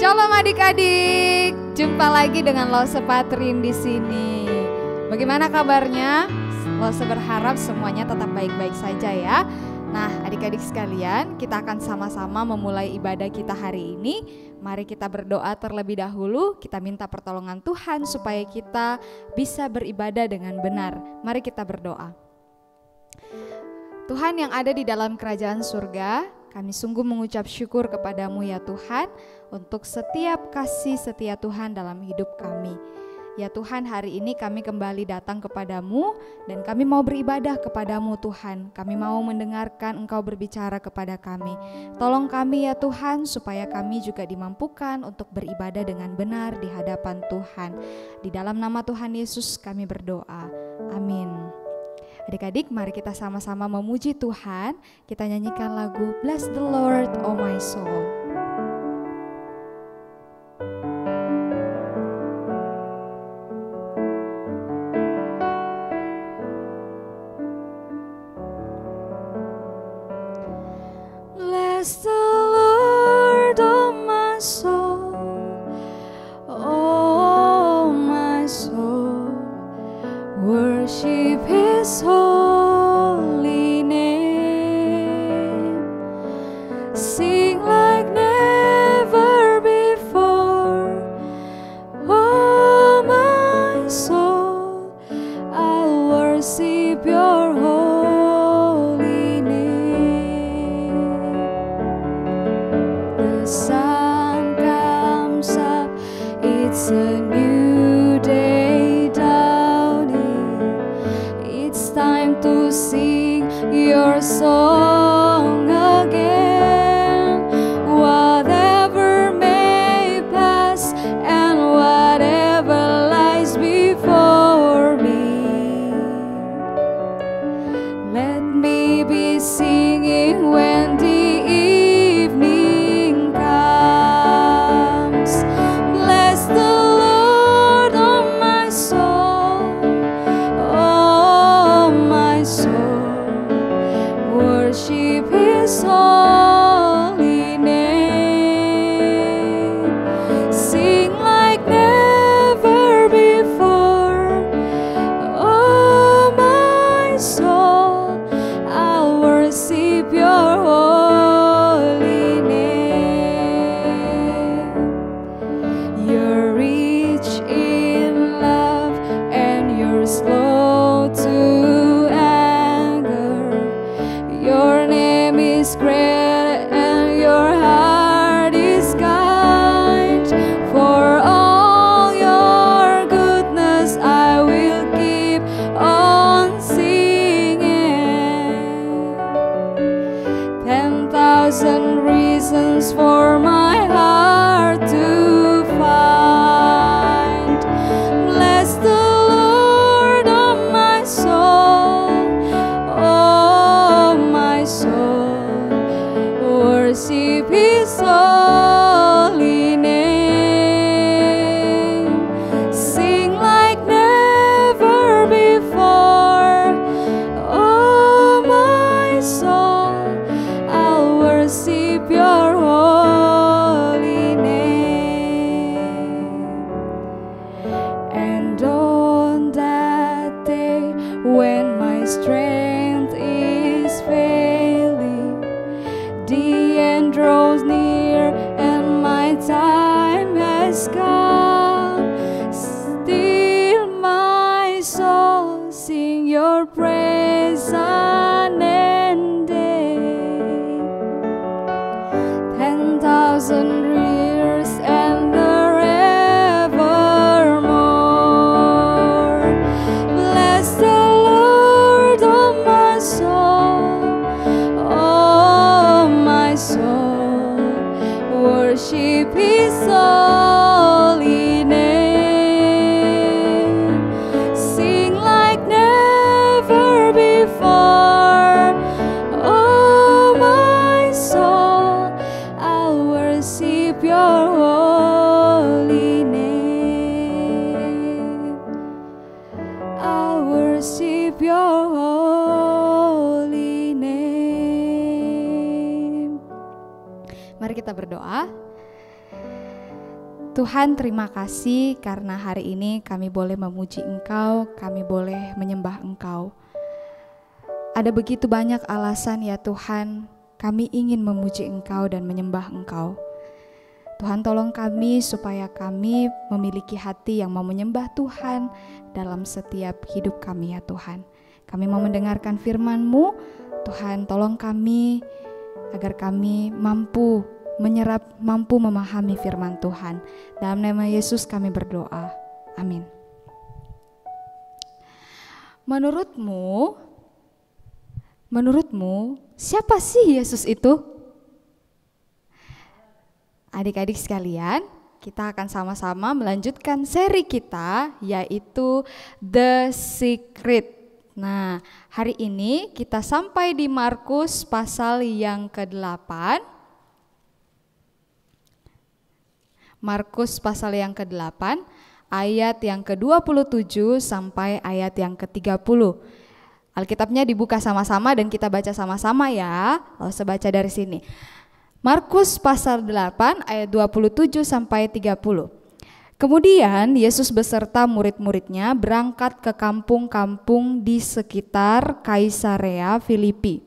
Shalom adik-adik, jumpa lagi dengan Lose Patrin di sini. Bagaimana kabarnya? Lose berharap semuanya tetap baik-baik saja ya. Nah, adik-adik sekalian, kita akan sama-sama memulai ibadah kita hari ini. Mari kita berdoa terlebih dahulu, kita minta pertolongan Tuhan supaya kita bisa beribadah dengan benar. Mari kita berdoa. Tuhan yang ada di dalam kerajaan surga, kami sungguh mengucap syukur kepadamu ya Tuhan untuk setiap kasih setia Tuhan dalam hidup kami. Ya Tuhan, hari ini kami kembali datang kepadamu dan kami mau beribadah kepadamu Tuhan. Kami mau mendengarkan Engkau berbicara kepada kami. Tolong kami ya Tuhan supaya kami juga dimampukan untuk beribadah dengan benar di hadapan Tuhan. Di dalam nama Tuhan Yesus kami berdoa. Amin. Adik-adik, mari kita sama-sama memuji Tuhan. Kita nyanyikan lagu Bless the Lord, Oh My Soul. Bless the Lord, oh my soul, oh my soul, worship His holy name, sing like never before, oh my soul, I'll worship your holy name. The sun comes up, it's a new day dawning. It's time to sing your song again. Whatever may pass and whatever lies before me, let me be singing when the evening comes. Bless the Lord, oh my soul, oh my soul, worship His holy name, sing like never before, oh my soul, I'll worship your holy name. You're rich in love and you're slow to anger. Your name is great and your heart is kind. For all your goodness I will keep on singing. 10,000 reasons for my heart to find. Bless the Lord, oh my soul, oh my soul, worship His holy name, sing like never before, oh my soul, I'll worship your holy name. And on that day when my strength is failing, the end draws near and my time has come, still my soul sing your praise unending. 10,000 years and forevermore. Bless the Lord, oh my soul, oh my soul, worship His holy name, sing like never before, oh my soul, I'll worship your holy name, I'll worship your holy name. Mari kita berdoa. Tuhan, terima kasih karena hari ini kami boleh memuji Engkau, kami boleh menyembah Engkau. Ada begitu banyak alasan ya Tuhan, kami ingin memuji Engkau dan menyembah Engkau. Tuhan, tolong kami supaya kami memiliki hati yang mau menyembah Tuhan dalam setiap hidup kami ya Tuhan. Kami mau mendengarkan firman-Mu, Tuhan tolong kami agar kami mampu menyerap, mampu memahami firman Tuhan. Dalam nama Yesus kami berdoa. Amin. Menurutmu siapa sih Yesus itu? Adik-adik sekalian, kita akan sama-sama melanjutkan seri kita yaitu The Secret. Nah, hari ini kita sampai di Markus pasal yang ke-8. Markus pasal yang ke-8 ayat yang ke-27 sampai ayat yang ke-30. Alkitabnya dibuka sama-sama dan kita baca sama-sama ya. Lalu saya baca dari sini. Markus pasal 8 ayat 27 sampai 30. Kemudian Yesus beserta murid-muridnya berangkat ke kampung-kampung di sekitar Kaisarea Filipi.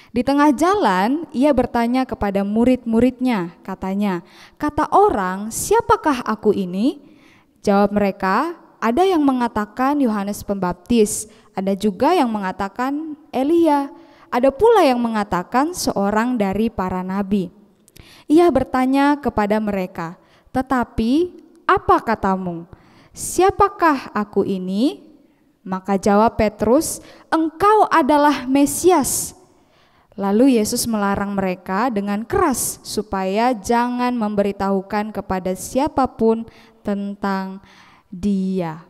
Di tengah jalan ia bertanya kepada murid-muridnya, katanya, "Kata orang, siapakah aku ini?" Jawab mereka, "Ada yang mengatakan Yohanes Pembaptis, ada juga yang mengatakan Elia, ada pula yang mengatakan seorang dari para nabi." Ia bertanya kepada mereka, "Tetapi apa katamu? Siapakah aku ini?" Maka jawab Petrus, "Engkau adalah Mesias." Lalu Yesus melarang mereka dengan keras supaya jangan memberitahukan kepada siapapun tentang Dia.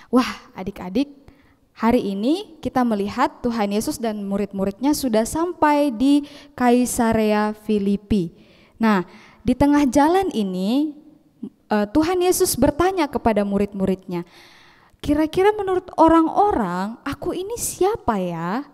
Wah, adik-adik, hari ini kita melihat Tuhan Yesus dan murid-muridnya sudah sampai di Kaisarea Filipi. Nah, di tengah jalan ini Tuhan Yesus bertanya kepada murid-muridnya, "Kira-kira menurut orang-orang aku ini siapa ya?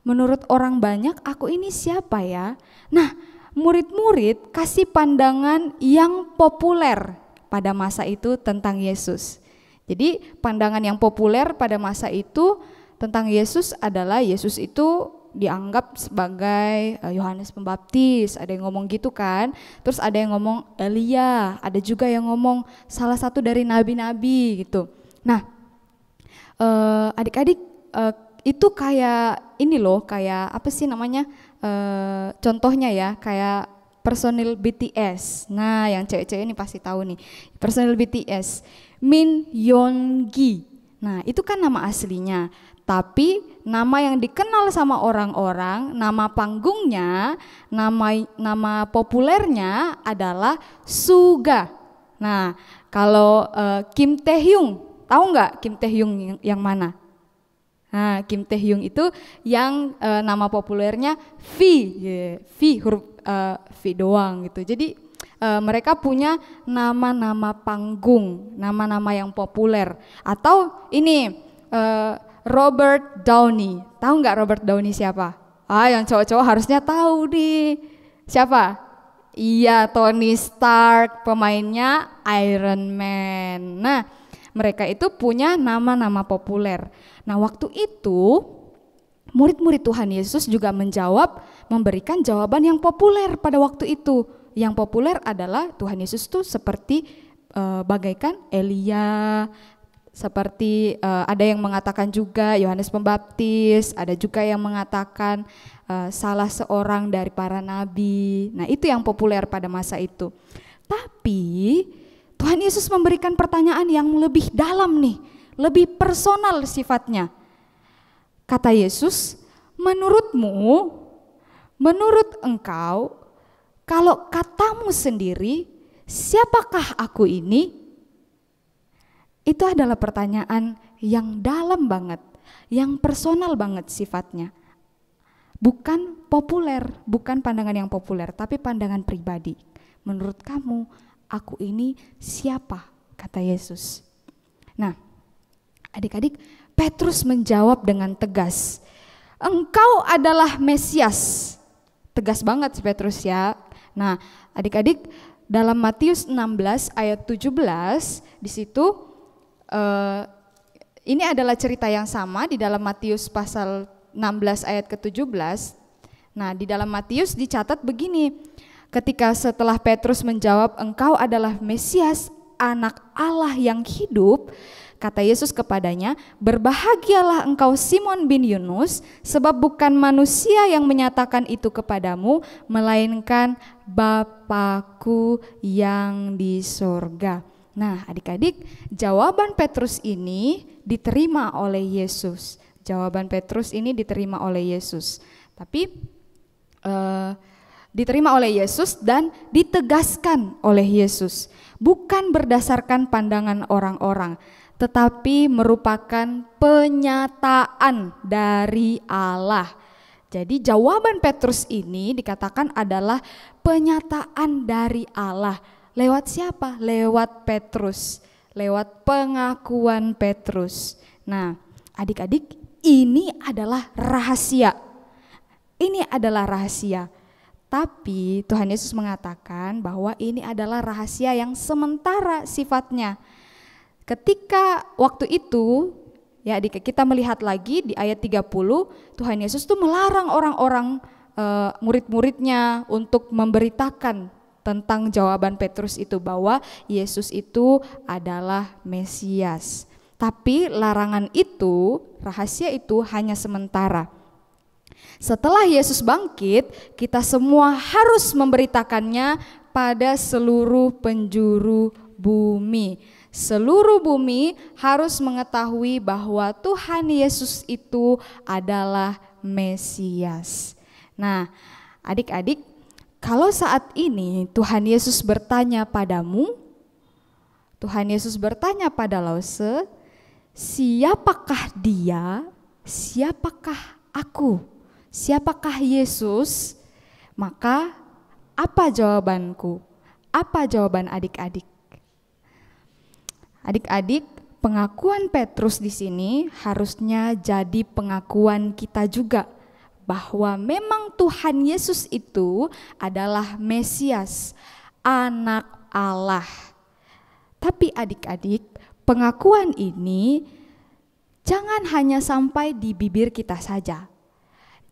Menurut orang banyak aku ini siapa ya?" Nah, murid-murid kasih pandangan yang populer pada masa itu tentang Yesus. Jadi pandangan yang populer pada masa itu tentang Yesus adalah Yesus itu dianggap sebagai Yohanes Pembaptis, ada yang ngomong gitu kan. Terus ada yang ngomong Elia, ada juga yang ngomong salah satu dari nabi-nabi gitu. Nah, adik-adik, itu kayak ini loh, kayak apa sih namanya, contohnya ya, kayak personil BTS. Nah, yang cewek-cewek ini pasti tahu nih, personil BTS, Min Yoongi. Nah, itu kan nama aslinya, tapi nama yang dikenal sama orang-orang, nama panggungnya, nama populernya adalah Suga. Nah, kalau Kim Taehyung, tahu nggak Kim Taehyung yang mana? Nah, Kim Taehyung itu yang nama populernya V, V huruf V doang gitu. Jadi mereka punya nama-nama panggung, nama-nama yang populer. Atau ini Robert Downey, tahu nggak Robert Downey siapa? Yang cowok-cowok harusnya tahu nih. Siapa? Iya, Tony Stark, pemainnya Iron Man. Nah, mereka itu punya nama-nama populer. Nah, waktu itu murid-murid Tuhan Yesus juga memberikan jawaban yang populer pada waktu itu. Yang populer adalah Tuhan Yesus itu seperti bagaikan Elia, seperti ada yang mengatakan juga Yohanes Pembaptis, ada juga yang mengatakan salah seorang dari para nabi. Nah, itu yang populer pada masa itu. Tapi Tuhan Yesus memberikan pertanyaan yang lebih dalam nih, lebih personal sifatnya. Kata Yesus, menurut engkau, kalau katamu sendiri, siapakah aku ini? Itu adalah pertanyaan yang dalam banget, yang personal banget sifatnya. Bukan populer, bukan pandangan yang populer, tapi pandangan pribadi. Menurut kamu, aku ini siapa? Kata Yesus. Nah, adik-adik, Petrus menjawab dengan tegas, engkau adalah Mesias. Tegas banget si Petrus ya. Nah, adik-adik, dalam Matius 16 ayat 17, di situ ini adalah cerita yang sama di dalam Matius pasal 16 ayat ke-17. Nah, di dalam Matius dicatat begini, ketika setelah Petrus menjawab, "Engkau adalah Mesias, Anak Allah yang hidup," kata Yesus kepadanya, "Berbahagialah engkau Simon bin Yunus, sebab bukan manusia yang menyatakan itu kepadamu, melainkan Bapa-Ku yang di sorga." Nah, adik-adik, jawaban Petrus ini diterima oleh Yesus. Jawaban Petrus ini diterima oleh Yesus. Tapi diterima oleh Yesus dan ditegaskan oleh Yesus. Bukan berdasarkan pandangan orang-orang, tetapi merupakan penyataan dari Allah. Jadi jawaban Petrus ini dikatakan adalah penyataan dari Allah. Lewat siapa? Lewat Petrus, lewat pengakuan Petrus. Nah, adik-adik, ini adalah rahasia. Ini adalah rahasia. Tapi Tuhan Yesus mengatakan bahwa ini adalah rahasia yang sementara sifatnya. Ketika waktu itu, ya adik, kita melihat lagi di ayat 30, Tuhan Yesus tuh melarang orang-orang murid-muridnya untuk memberitakan tentang jawaban Petrus itu, bahwa Yesus itu adalah Mesias. Tapi larangan itu, rahasia itu hanya sementara. Setelah Yesus bangkit, kita semua harus memberitakannya pada seluruh penjuru bumi. Seluruh bumi harus mengetahui bahwa Tuhan Yesus itu adalah Mesias. Nah, adik-adik, kalau saat ini Tuhan Yesus bertanya padamu, Tuhan Yesus bertanya pada Lause, siapakah dia? Siapakah aku? Siapakah Yesus? Maka apa jawabanku? Apa jawaban adik-adik? Adik-adik, pengakuan Petrus di sini harusnya jadi pengakuan kita juga, bahwa memang Tuhan Yesus itu adalah Mesias, Anak Allah. Tapi adik-adik, pengakuan ini jangan hanya sampai di bibir kita saja.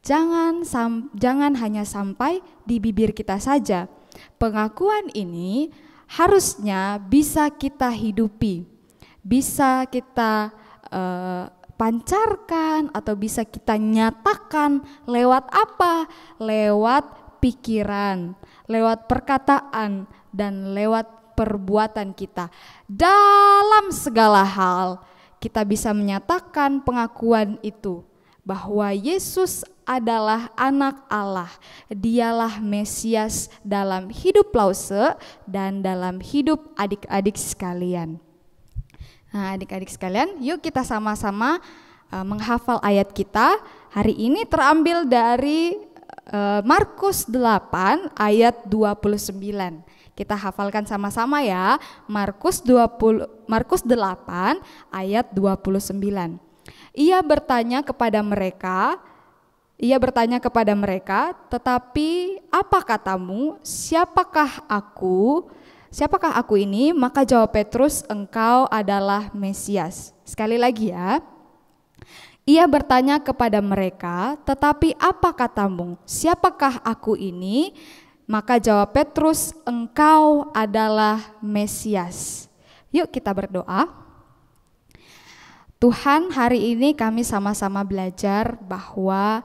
Jangan hanya sampai di bibir kita saja. Pengakuan ini harusnya bisa kita hidupi, bisa kita pancarkan atau bisa kita nyatakan lewat apa? Lewat pikiran, lewat perkataan, dan lewat perbuatan kita. Dalam segala hal kita bisa menyatakan pengakuan itu, bahwa Yesus adalah Anak Allah, Dialah Mesias dalam hidup Lause dan dalam hidup adik-adik sekalian. Nah, adik-adik sekalian, yuk kita sama-sama menghafal ayat kita. Hari ini terambil dari Markus 8 ayat 29. Kita hafalkan sama-sama ya. Markus 8 ayat 29. Ia bertanya kepada mereka, "Tetapi apa katamu? Siapakah aku? Siapakah aku ini?" Maka jawab Petrus, "Engkau adalah Mesias." Sekali lagi ya. Ia bertanya kepada mereka, "Tetapi apa katamu? Siapakah aku ini?" Maka jawab Petrus, "Engkau adalah Mesias." Yuk kita berdoa. Tuhan, hari ini kami sama-sama belajar bahwa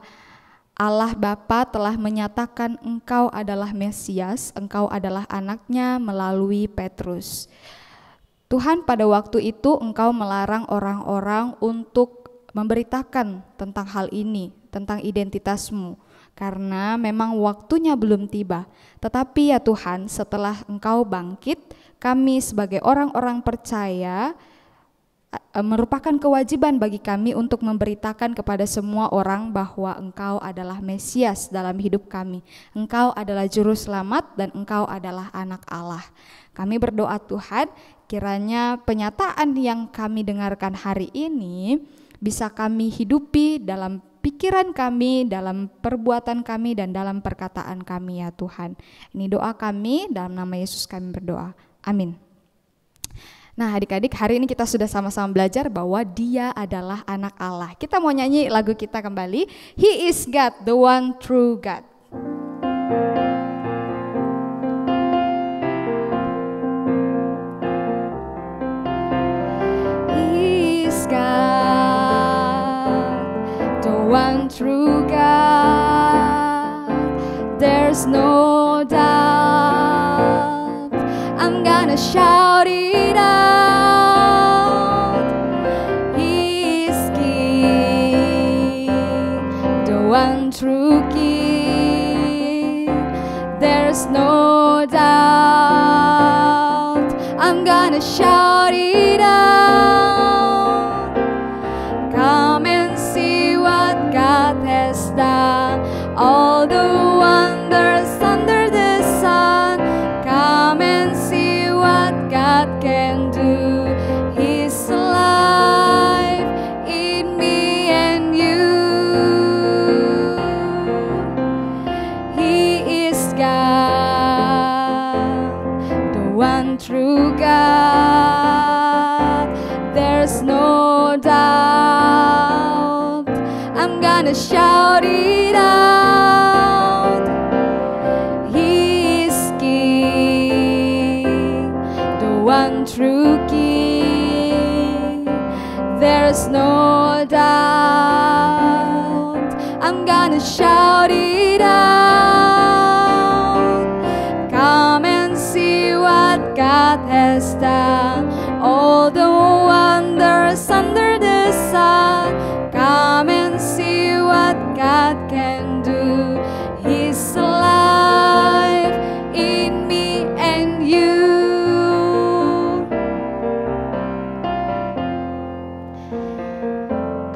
Allah Bapa telah menyatakan Engkau adalah Mesias, Engkau adalah anaknya melalui Petrus. Tuhan, pada waktu itu Engkau melarang orang-orang untuk memberitakan tentang hal ini, tentang identitasmu, karena memang waktunya belum tiba. Tetapi ya Tuhan, setelah Engkau bangkit, kami sebagai orang-orang percaya merupakan kewajiban bagi kami untuk memberitakan kepada semua orang bahwa Engkau adalah Mesias dalam hidup kami. Engkau adalah Juru Selamat dan Engkau adalah Anak Allah. Kami berdoa Tuhan, kiranya penyataan yang kami dengarkan hari ini bisa kami hidupi dalam pikiran kami, dalam perbuatan kami, dan dalam perkataan kami ya Tuhan. Ini doa kami, dalam nama Yesus kami berdoa. Amin. Nah adik-adik, hari ini kita sudah sama-sama belajar bahwa Dia adalah anak Allah. Kita mau nyanyi lagu kita kembali. He is God, the one true God. He is God, the one true God. There's no doubt, I'm gonna shout it out. True King, there's no doubt, I'm gonna shout it out. Come and see what God has done, all the wonders under the sun. Come and see what God can do. He's alive in me and you. True God, there's no doubt, I'm gonna shout it out. He is King, the one true King. There's no doubt, I'm gonna shout it out. Come and see what God has done, all the wonders under the sun. Come and see what God can do. He's alive in me and you.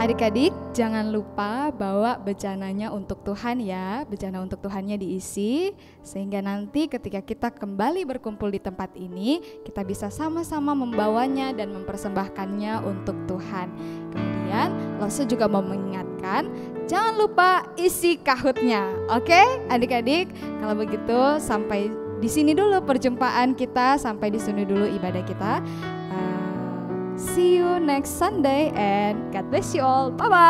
Adik-adik, jangan lupa bawa bejananya untuk Tuhan ya. Bejana untuk Tuhannya diisi, sehingga nanti ketika kita kembali berkumpul di tempat ini, kita bisa sama-sama membawanya dan mempersembahkannya untuk Tuhan. Kemudian Lose juga mau mengingatkan, jangan lupa isi kahutnya. Oke adik-adik, kalau begitu sampai di sini dulu perjumpaan kita, sampai di sini dulu ibadah kita. See you next Sunday and God bless you all. Bye-bye.